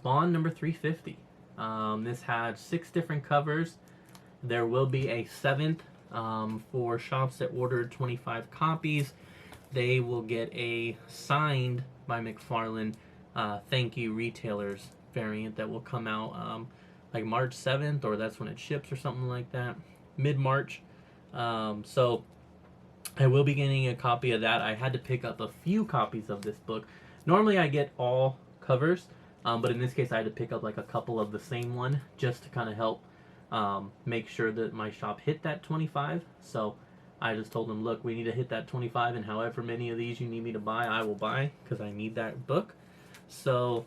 Spawn number 350. This had 6 different covers. There will be a 7th for shops that ordered 25 copies. They will get a signed by McFarlane thank you retailers variant that will come out like March 7th, or that's when it ships or something like that, mid-March. So I will be getting a copy of that. I had to pick up a few copies of this book. Normally I get all covers, but in this case I had to pick up like a couple of the same one just to kind of help make sure that my shop hit that 25. So I just told them, look, we need to hit that 25, and however many of these you need me to buy, I will buy, because I need that book. So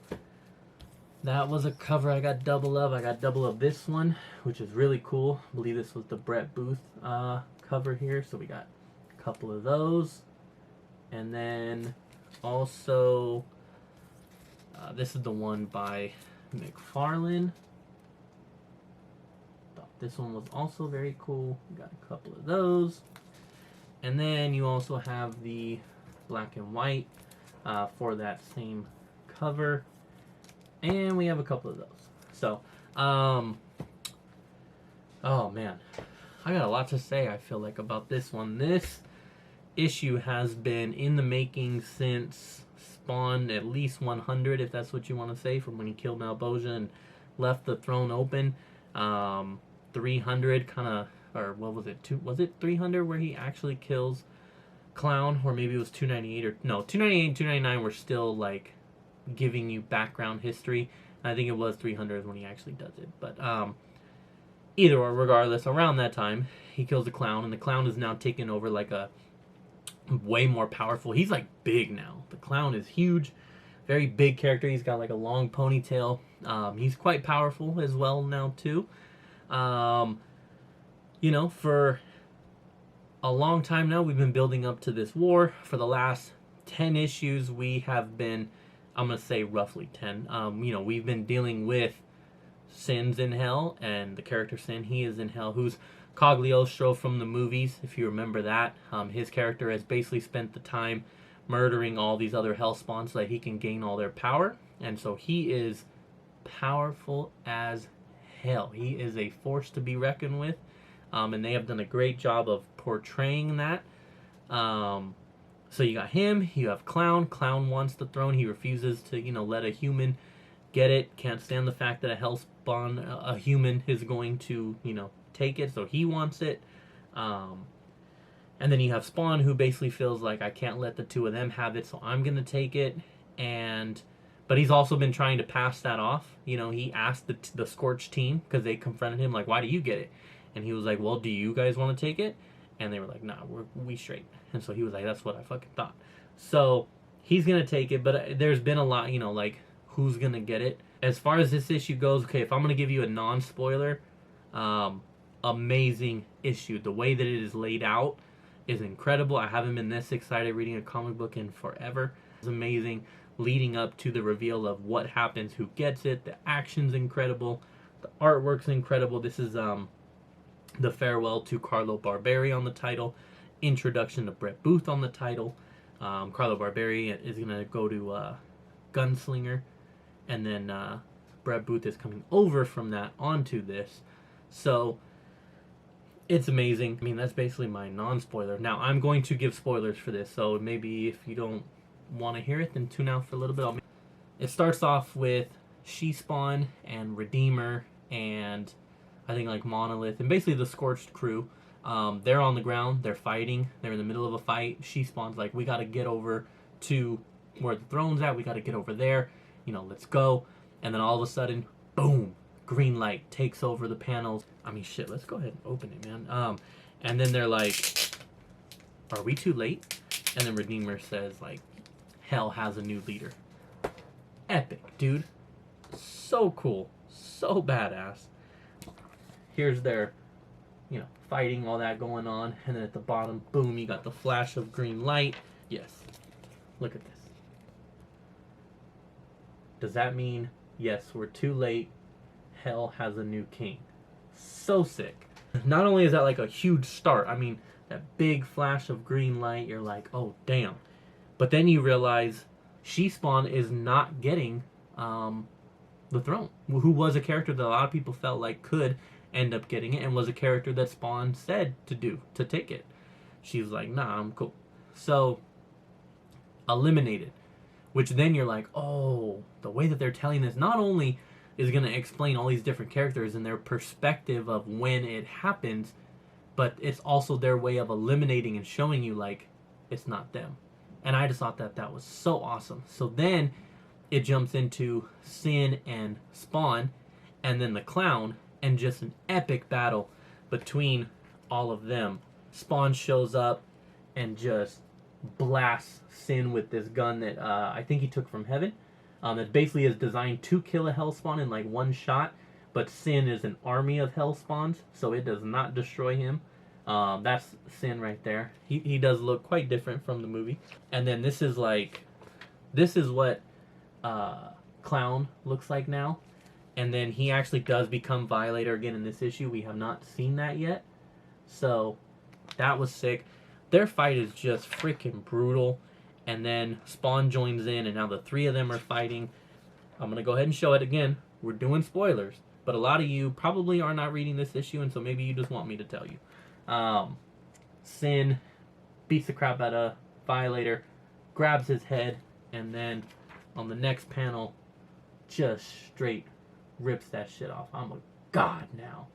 that was a cover I got double of. I got double of this one, which is really cool. I believe this was the Brett Booth cover here. So we got a couple of those. And then also, this is the one by McFarlane. Thought this one was also very cool. We got a couple of those. And then you also have the black and white for that same cover. And we have a couple of those. So, oh man, I got a lot to say, I feel like, about this one. This issue has been in the making since Spawn at least 100, if that's what you want to say, from when he killed Malboja and left the throne open. 300 kind of, or what was it? Was it 300 where he actually kills Clown? Or maybe it was 298, or no, 298 and 299 were still like giving you background history. I think it was 300 when he actually does it. But either or, regardless, around that time, he kills the Clown, and the Clown is now taken over like a way more powerful. He's like big now. The Clown is huge, very big character. He's got like a long ponytail. He's quite powerful as well now too. You know, for a long time now, we've been building up to this war. For the last 10 issues, we have been, I'm going to say roughly 10. You know, we've been dealing with Sin's in hell, and the character Sin, he is in hell, who's Cagliostro from the movies, if you remember that. His character has basically spent the time murdering all these other hellspawns so that he can gain all their power. And so he is powerful as hell. He is a force to be reckoned with. And they have done a great job of portraying that. So you got him, you have Clown. Clown wants the throne. He refuses to, you know, let a human get it. Can't stand the fact that a hellspawn, a human, is going to, you know, take it. So he wants it. And then you have Spawn, who basically feels like, I can't let the two of them have it, so I'm going to take it. But he's also been trying to pass that off. You know, he asked the Scorch team, because they confronted him, like, why do you get it? And he was like, well, do you guys want to take it? And they were like, nah, we straight. And so he was like, that's what I fucking thought. So he's going to take it, but there's been a lot, you know, like, who's going to get it? As far as this issue goes, okay, if I'm going to give you a non-spoiler, amazing issue. The way that it is laid out is incredible. I haven't been this excited reading a comic book in forever. It's amazing, leading up to the reveal of what happens, who gets it. The action's incredible. The artwork's incredible. This is the farewell to Carlo Barberi on the title, introduction to Brett Booth on the title. Carlo Barberi is going to go to Gunslinger, and then Brett Booth is coming over from that onto this. So it's amazing. I mean, that's basically my non-spoiler. Now, I'm going to give spoilers for this, so maybe if you don't want to hear it, then tune out for a little bit. It starts off with She-Spawn and Redeemer and I think like Monolith and basically the Scorched crew. They're on the ground, they're fighting, they're in the middle of a fight. She-Spawn's like, we gotta get over to where the throne's at, we gotta get over there, you know, let's go. And then all of a sudden, boom, green light takes over the panels. I mean, shit, let's go ahead and open it, man. And then they're like, are we too late? And then Redeemer says, like, hell has a new leader. Epic, dude. So cool. So badass. Here's their, you know, fighting, all that going on. And then at the bottom, boom, you got the flash of green light. Yes. Look at this. Does that mean, yes, we're too late, hell has a new king? So sick. Not only is that like a huge start, I mean, that big flash of green light, you're like, oh, damn. But then you realize She-Spawn is not getting the throne, who was a character that a lot of people felt like could end up getting it, and was a character that Spawn said to take it. She was like, nah, I'm cool. So, eliminated. Which then you're like, oh, the way that they're telling this not only is going to explain all these different characters and their perspective of when it happens, but it's also their way of eliminating and showing you, like, it's not them. And I just thought that that was so awesome. So then it jumps into Sin and Spawn, and then the clown, and just an epic battle between all of them. Spawn shows up and just blasts Sin with this gun that I think he took from heaven. That basically is designed to kill a Hellspawn in like one shot, but Sin is an army of Hellspawns, so it does not destroy him. That's Sin right there. He does look quite different from the movie. And then this is what Clown looks like now. And then he actually does become Violator again in this issue. We have not seen that yet. So that was sick. Their fight is just freaking brutal. And then Spawn joins in, and now the three of them are fighting. I'm going to go ahead and show it again. We're doing spoilers. But a lot of you probably are not reading this issue, and so maybe you just want me to tell you. Sin beats the crap out of Violator, grabs his head, and then on the next panel, just straight rips that shit off. I'm a god now.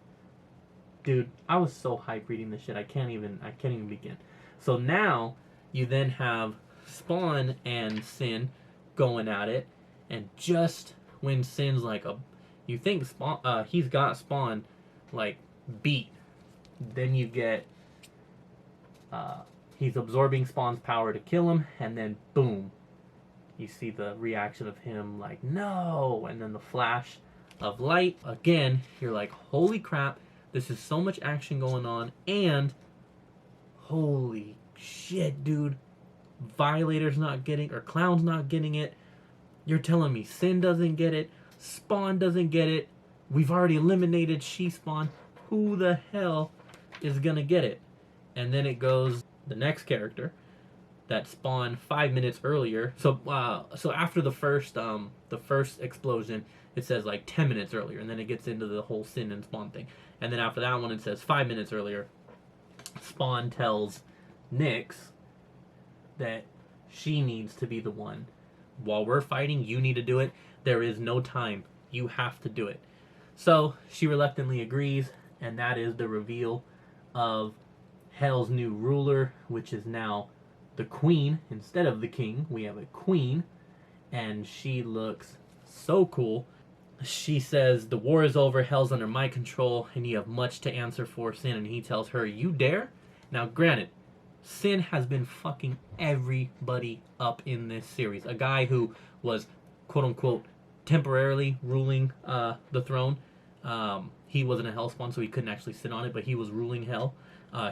Dude, I was so hyped reading this shit. I can't even begin. So now you then have Spawn and Sin going at it, and just when Sin's like you think Spawn, he's got Spawn like beat, then you get he's absorbing Spawn's power to kill him, and then boom, you see the reaction of him like no, and then the flash of light again. You're like, holy crap, this is so much action going on, and holy shit, dude, Violator's not getting, or Clown's not getting it. You're telling me Sin doesn't get it, Spawn doesn't get it, we've already eliminated She-Spawn. Who the hell is gonna get it? And then it goes the next character that spawned 5 minutes earlier. So after the first explosion, it says like 10 minutes earlier, and then it gets into the whole Sin and Spawn thing. And then after that one, it says 5 minutes earlier. Spawn tells Nyx that she needs to be the one. While we're fighting, you need to do it. There is no time. You have to do it. So she reluctantly agrees, and that is the reveal of Hell's new ruler, which is now the queen instead of the king. We have a queen, and she looks so cool. She says, the war is over, Hell's under my control, and you have much to answer for, Sin. And he tells her, you dare? Now, granted, Sin has been fucking everybody up in this series. A guy who was, quote-unquote, temporarily ruling the throne. He wasn't a Hellspawn, so he couldn't actually sit on it, but he was ruling Hell.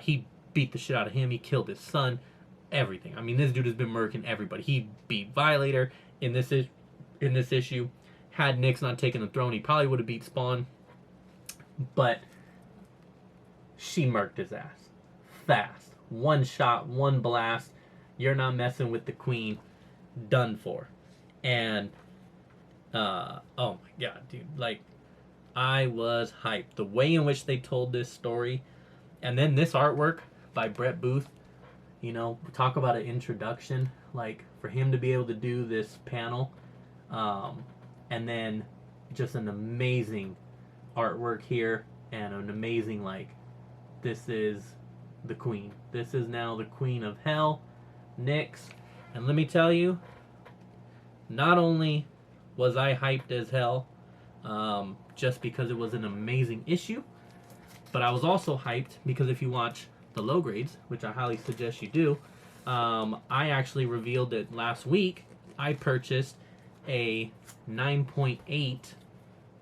He beat the shit out of him. He killed his son. Everything. I mean, this dude has been murking everybody. He beat Violator in this issue. Had Nyx not taken the throne, he probably would have beat Spawn. But she murked his ass. Fast. One shot, one blast. You're not messing with the queen. Done for. And, oh my god, dude. Like, I was hyped. The way in which they told this story. And then this artwork by Brett Booth. You know, talk about an introduction. Like, for him to be able to do this panel. And then just an amazing artwork here. And an amazing, like, this is the queen. This is now the queen of Hell, Nyx. And let me tell you, not only was I hyped as hell, just because it was an amazing issue, but I was also hyped because if you watch the low grades, which I highly suggest you do, I actually revealed that last week I purchased a 9.8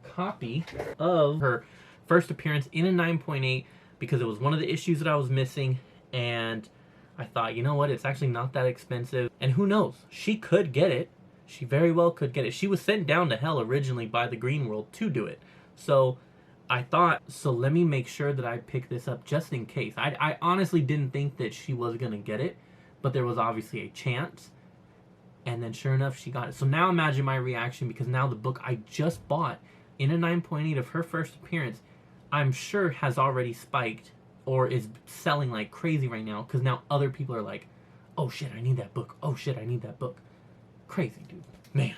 copy of her first appearance in a 9.8 because it was one of the issues that I was missing, and I thought, you know what, it's actually not that expensive, and who knows, she could get it. She very well could get it. She was sent down to Hell originally by the Green World to do it. So I thought, so let me make sure that I pick this up just in case. I honestly didn't think that she was going to get it, but there was obviously a chance. And then sure enough, she got it. So now imagine my reaction, because now the book I just bought in a 9.8 of her first appearance, I'm sure has already spiked or is selling like crazy right now, because now other people are like, oh shit, I need that book. Oh shit, I need that book. Crazy, dude. Man,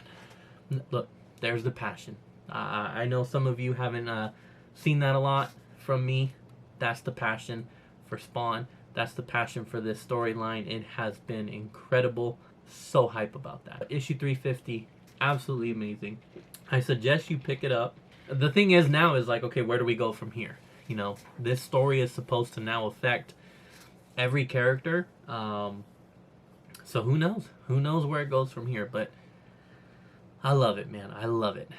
look, there's the passion. I know some of you haven't seen that a lot from me. That's the passion for Spawn. That's the passion for this storyline. It has been incredible. So hype about that. Issue 350, absolutely amazing. I suggest you pick it up. The thing is now is like, okay, where do we go from here? You know, this story is supposed to now affect every character. So who knows? Who knows where it goes from here? But I love it, man. I love it.